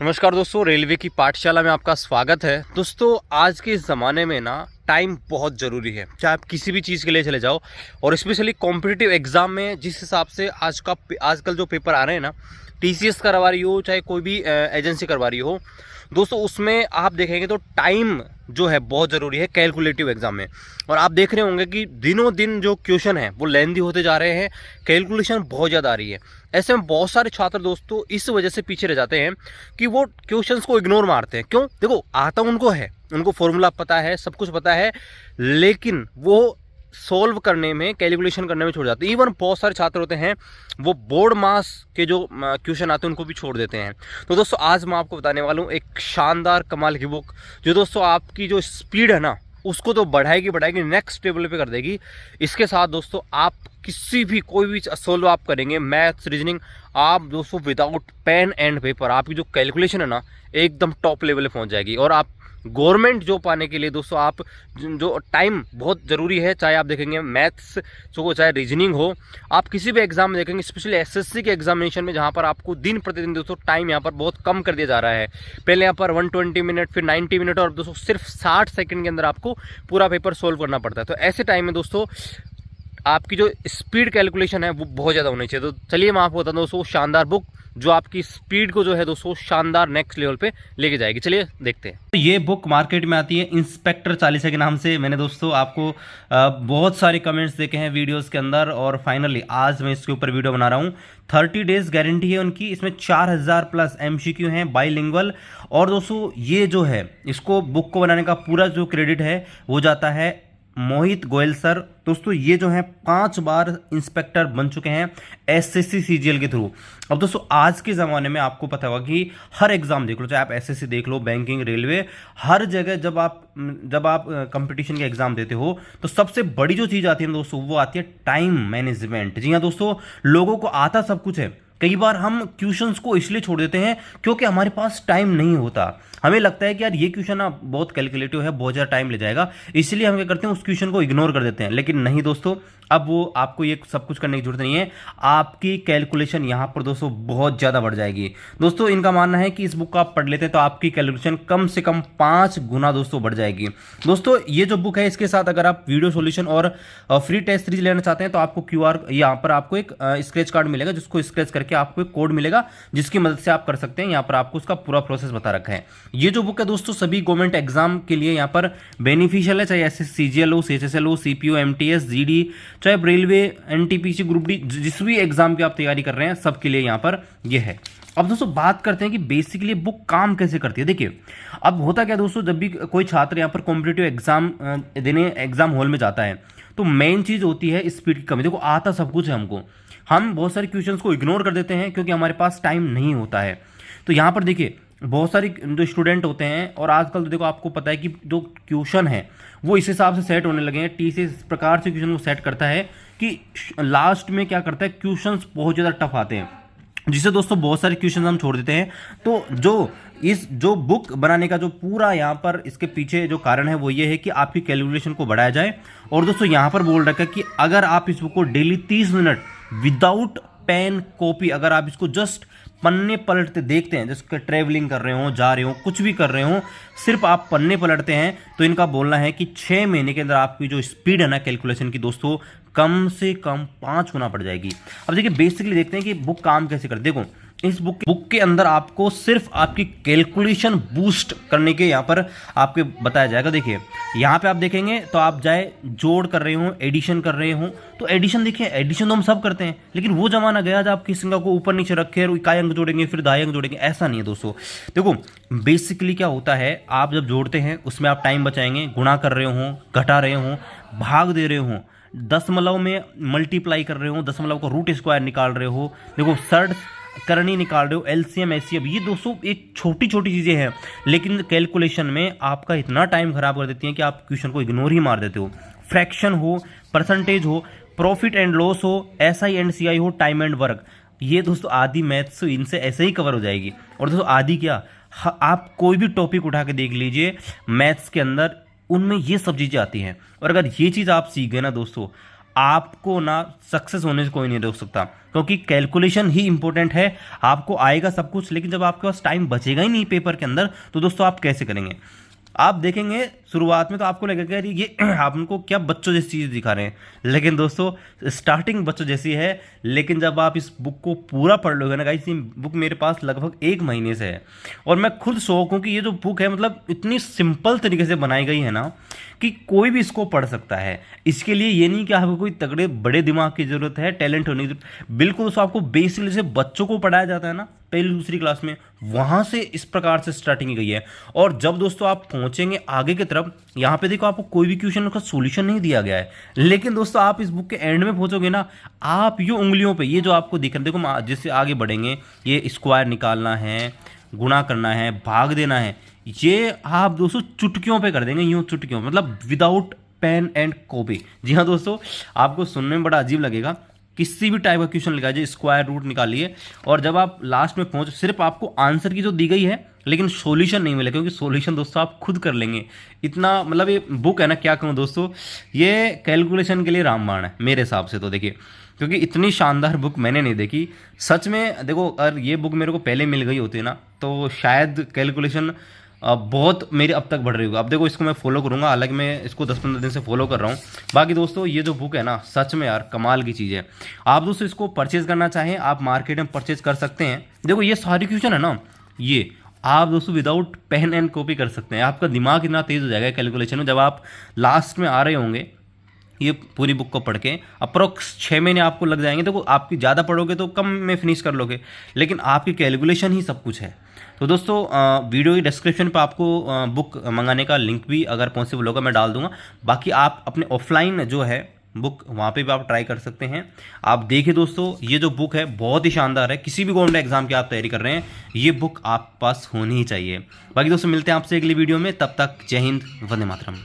नमस्कार दोस्तों, रेलवे की पाठशाला में आपका स्वागत है। दोस्तों, आज के इस ज़माने में ना टाइम बहुत ज़रूरी है, चाहे आप किसी भी चीज़ के लिए चले जाओ। और स्पेशली कॉम्पिटिटिव एग्ज़ाम में जिस हिसाब से आजकल जो पेपर आ रहे हैं ना, टीसीएस करवा रही हो चाहे कोई भी एजेंसी करवा रही हो दोस्तों, उसमें आप देखेंगे तो टाइम जो है बहुत ज़रूरी है कैलकुलेटिव एग्ज़ाम में। और आप देख रहे होंगे कि दिनों दिन जो क्वेश्चन है वो लेंदी होते जा रहे हैं, कैलकुलेशन बहुत ज़्यादा आ रही है। ऐसे में बहुत सारे छात्र दोस्तों इस वजह से पीछे रह जाते हैं कि वो क्वेश्चंस को इग्नोर मारते हैं। क्यों? देखो, आता उनको है, उनको फॉर्मूला पता है, सब कुछ पता है, लेकिन वो सोल्व करने में, कैलकुलेशन करने में छोड़ जाते हैं। इवन बहुत सारे छात्र होते हैं वो बोर्ड मास के जो क्वेश्चन आते हैं उनको भी छोड़ देते हैं। तो दोस्तों, आज मैं आपको बताने वाला हूँ एक शानदार कमाल की बुक, जो दोस्तों आपकी जो स्पीड है ना उसको तो बढ़ाएगी नेक्स्ट लेवल पे कर देगी। इसके साथ दोस्तों आप किसी भी कोई भी सोल्व आप करेंगे, मैथ्स, रीजनिंग, आप दोस्तों विदाउट पेन एंड पेपर आपकी जो कैलकुलेशन है ना एकदम टॉप लेवल पे पहुंच जाएगी। और आप गवर्नमेंट जॉब पाने के लिए दोस्तों आप जो टाइम बहुत ज़रूरी है, चाहे आप देखेंगे मैथ्स हो चाहे रीजनिंग हो, आप किसी भी एग्जाम में देखेंगे, स्पेशली एसएससी के एग्जामिनेशन में, जहां पर आपको दिन प्रतिदिन दोस्तों टाइम यहां पर बहुत कम कर दिया जा रहा है। पहले यहां पर 120 मिनट, फिर 90 मिनट, और दोस्तों सिर्फ 60 सेकंड के अंदर आपको पूरा पेपर सोल्व करना पड़ता है। तो ऐसे टाइम में दोस्तों आपकी जो स्पीड कैलकुलेशन है वो बहुत ज़्यादा होनी चाहिए। तो चलिए मैं आपको बता दूं दोस्तों शानदार बुक जो आपकी स्पीड को जो है दोस्तों शानदार नेक्स्ट लेवल पे लेके जाएगी। चलिए देखते हैं। तो ये बुक मार्केट में आती है इंस्पेक्टर चालीसा के नाम से। मैंने दोस्तों आपको बहुत सारे कमेंट्स देखे हैं वीडियोस के अंदर, और फाइनली आज मैं इसके ऊपर वीडियो बना रहा हूँ। 30 डेज गारंटी है उनकी। इसमें 4000 प्लस MCQ हैं बाईलिंगुअल। और दोस्तों ये जो है, इसको बुक को बनाने का पूरा जो क्रेडिट है वो जाता है मोहित गोयल सर। दोस्तों ये जो है 5 बार इंस्पेक्टर बन चुके हैं SSC CGL के थ्रू। अब दोस्तों आज के ज़माने में आपको पता होगा कि हर एग्जाम देख लो, चाहे आप SSC देख लो, बैंकिंग, रेलवे, हर जगह जब आप कंपटीशन के एग्जाम देते हो तो सबसे बड़ी जो चीज़ आती है दोस्तों वो आती है टाइम मैनेजमेंट। जी हाँ दोस्तों, लोगों को आता सब कुछ है, कई बार हम क्वेश्चंस को इसलिए छोड़ देते हैं क्योंकि हमारे पास टाइम नहीं होता। हमें लगता है कि यार ये क्वेश्चन ना बहुत कैलकुलेटिव है, बहुत ज़्यादा टाइम ले जाएगा, इसलिए हम क्या करते हैं उस क्वेश्चन को इग्नोर कर देते हैं। लेकिन नहीं दोस्तों, अब वो आपको ये सब कुछ करने की जरूरत नहीं है। आपकी कैलकुलेशन यहाँ पर दोस्तों बहुत ज़्यादा बढ़ जाएगी। दोस्तों इनका मानना है कि इस बुक को आप पढ़ लेते हैं तो आपकी कैलकुलेशन कम से कम 5 गुना दोस्तों बढ़ जाएगी। दोस्तों ये जो बुक है, इसके साथ अगर आप वीडियो सॉल्यूशन और फ्री टेस्ट सीरीज लेना चाहते हैं तो आपको QR यहाँ पर आपको एक स्क्रैच कार्ड मिलेगा, जिसको स्क्रैच करके आपको एक कोड मिलेगा जिसकी मदद से आप कर सकते हैं। यहाँ पर आपको उसका पूरा प्रोसेस बता रखा है। ये जो बुक है दोस्तों सभी गवर्नमेंट एग्जाम के लिए यहाँ पर बेनिफिशियल है, चाहे SSC CGL हो, CHSL हो, CPO, MTS, GD, चाहे रेलवे, NTPC, ग्रुप D, जिस भी एग्जाम की आप तैयारी कर रहे हैं सबके लिए यहाँ पर ये है। अब दोस्तों बात करते हैं कि बेसिकली बुक काम कैसे करती है। देखिए, अब होता क्या दोस्तों, जब भी कोई छात्र यहाँ पर कॉम्पिटिटिव एग्जाम देने एग्जाम हॉल में जाता है तो मेन चीज होती है स्पीड की कमी। देखो आता सब कुछ है हमको, हम बहुत सारे क्वेश्चंस को इग्नोर कर देते हैं क्योंकि हमारे पास टाइम नहीं होता है। तो यहाँ पर देखिए बहुत सारे जो स्टूडेंट होते हैं, और आजकल तो देखो आपको पता है कि जो क्वेश्चन है वो इस हिसाब से सेट होने लगे हैं, TCS इस प्रकार से क्वेश्चन को सेट करता है कि लास्ट में क्या करता है, क्वेश्चंस बहुत ज़्यादा टफ आते हैं, जिससे दोस्तों बहुत सारे क्वेश्चन हम छोड़ देते हैं। तो जो बुक बनाने का जो पूरा यहाँ पर इसके पीछे जो कारण है वो ये है कि आपकी कैलकुलेशन को बढ़ाया जाए। और दोस्तों यहाँ पर बोल रखा है कि अगर आप इस बुक को daily 30 minute without pen copy, अगर आप इसको जस्ट पन्ने पलटते देखते हैं, जैसे ट्रैवलिंग कर रहे हो, जा रहे हो, कुछ भी कर रहे हो, सिर्फ आप पन्ने पलटते हैं, तो इनका बोलना है कि 6 महीने के अंदर आपकी जो स्पीड है ना कैलकुलेशन की दोस्तों कम से कम 5 गुना बढ़ जाएगी। अब देखिए बेसिकली देखते हैं कि बुक काम कैसे करती है। देखो इस बुक के अंदर आपको सिर्फ आपकी कैलकुलेशन बूस्ट करने के यहाँ पर आपके बताया जाएगा। देखिए यहाँ पे आप देखेंगे तो आप चाहे जोड़ कर रहे हो, एडिशन कर रहे हो, तो एडिशन देखिए, एडिशन तो हम सब करते हैं, लेकिन वो जमाना गया जब आप किसी संख्या को ऊपर नीचे रखे और इकाई अंक जोड़ेंगे फिर दहाई अंक जोड़ेंगे, ऐसा नहीं है दोस्तों। देखो बेसिकली क्या होता है, आप जब जोड़ते हैं उसमें आप टाइम बचाएंगे, गुणा कर रहे हो, घटा रहे हो, भाग दे रहे हो, दशमलव में मल्टीप्लाई कर रहे हो, दशमलव का रूट स्क्वायर निकाल रहे हो, देखो सर्ड करनी निकाल रहे हो, LCM SCF, ये दोस्तों एक छोटी छोटी चीज़ें हैं, लेकिन कैलकुलेशन में आपका इतना टाइम खराब कर देती हैं कि आप क्वेश्चन को इग्नोर ही मार देते हो। फ्रैक्शन हो, परसेंटेज हो, प्रॉफिट एंड लॉस हो, SI एंड CI हो, टाइम एंड वर्क, ये दोस्तों आधी मैथ्स इनसे ऐसे ही कवर हो जाएगी। और दोस्तों आधी क्या, आप कोई भी टॉपिक उठा के देख लीजिए मैथ्स के अंदर, उनमें ये सब चीज़ें आती हैं। और अगर ये चीज़ आप सीख गए ना दोस्तों, आपको ना सक्सेस होने से कोई नहीं रोक सकता, क्योंकि कैलकुलेशन ही इंपॉर्टेंट है। आपको आएगा सब कुछ, लेकिन जब आपके पास टाइम बचेगा ही नहीं पेपर के अंदर, तो दोस्तों आप कैसे करेंगे? आप देखेंगे शुरुआत में तो आपको लगेगा यार ये आप उनको क्या बच्चों जैसी चीज़ दिखा रहे हैं, लेकिन दोस्तों स्टार्टिंग बच्चों जैसी है। लेकिन जब आप इस बुक को पूरा पढ़ लोगे ना गाइस, ये बुक मेरे पास लगभग 1 महीने से है और मैं खुद शौक हूँ कि ये जो बुक है मतलब इतनी सिंपल तरीके से बनाई गई है ना कि कोई भी इसको पढ़ सकता है। इसके लिए ये नहीं कि आपको कोई तगड़े बड़े दिमाग की जरूरत है, टैलेंट होने की जरूरत, बिल्कुल दोस्तों आपको बेसिकली से बच्चों को पढ़ाया जाता है ना पहली दूसरी क्लास में, वहां से इस प्रकार से स्टार्टिंग की गई है। और जब दोस्तों आप पहुंचेंगे आगे की तरफ, यहाँ पे देखो आपको कोई भी क्वेश्चन का सॉल्यूशन नहीं दिया गया है, लेकिन दोस्तों आप इस बुक के एंड में पहुंचोगे ना, आप ये उंगलियों पे ये जो आपको दिख रहा है, देखो जिससे आगे बढ़ेंगे, ये स्क्वायर निकालना है, गुणा करना है, भाग देना है, ये आप दोस्तों चुटकियों पे कर देंगे, यूं चुटकियों, मतलब विदाउट पेन एंड कॉपी। जी हाँ दोस्तों, आपको सुनने में बड़ा अजीब लगेगा, किसी भी टाइप का क्वेश्चन लिखा जाए, स्क्वायर रूट निकालिए, और जब आप लास्ट में पहुंच, सिर्फ आपको आंसर की जो दी गई है लेकिन सॉल्यूशन नहीं मिला, क्योंकि सॉल्यूशन दोस्तों आप खुद कर लेंगे। इतना मतलब ये बुक है ना, क्या कहूँ दोस्तों, ये कैलकुलेशन के लिए रामबाण है मेरे हिसाब से तो। देखिए, क्योंकि इतनी शानदार बुक मैंने नहीं देखी सच में। देखो अगर ये बुक मेरे को पहले मिल गई होती ना, तो शायद कैलकुलेशन बहुत मेरी अब तक बढ़ रही होगी। अब देखो इसको मैं फॉलो करूंगा, हालांकि मैं इसको 10-15 दिन से फॉलो कर रहा हूँ। बाकी दोस्तों ये जो बुक है ना, सच में यार कमाल की चीज़ है। आप दोस्तों इसको परचेज करना चाहें, आप मार्केट में परचेज कर सकते हैं। देखो ये सारी क्वेश्चन है ना, ये आप दोस्तों विदाउट पेन एंड कॉपी कर सकते हैं। आपका दिमाग इतना तेज़ हो जाएगा कैलकुलेशन में, जब आप लास्ट में आ रहे होंगे ये पूरी बुक को पढ़ के, अप्रोक्स 6 महीने आपको लग जाएंगे। देखो आपकी ज़्यादा पढ़ोगे तो कम में फिनिश कर लोगे, लेकिन आपकी कैलकुलेशन ही सब कुछ है। तो दोस्तों वीडियो की डिस्क्रिप्शन पर आपको बुक मंगाने का लिंक भी अगर पॉसिबल होगा मैं डाल दूंगा। बाकी आप अपने ऑफलाइन जो है बुक, वहाँ पे भी आप ट्राई कर सकते हैं। आप देखिए दोस्तों, ये जो बुक है बहुत ही शानदार है। किसी भी गवर्नमेंट एग्जाम की आप तैयारी कर रहे हैं, ये बुक आप पास होनी ही चाहिए। बाकी दोस्तों मिलते हैं आपसे अगली वीडियो में, तब तक जय हिंद, वंदे मातरम।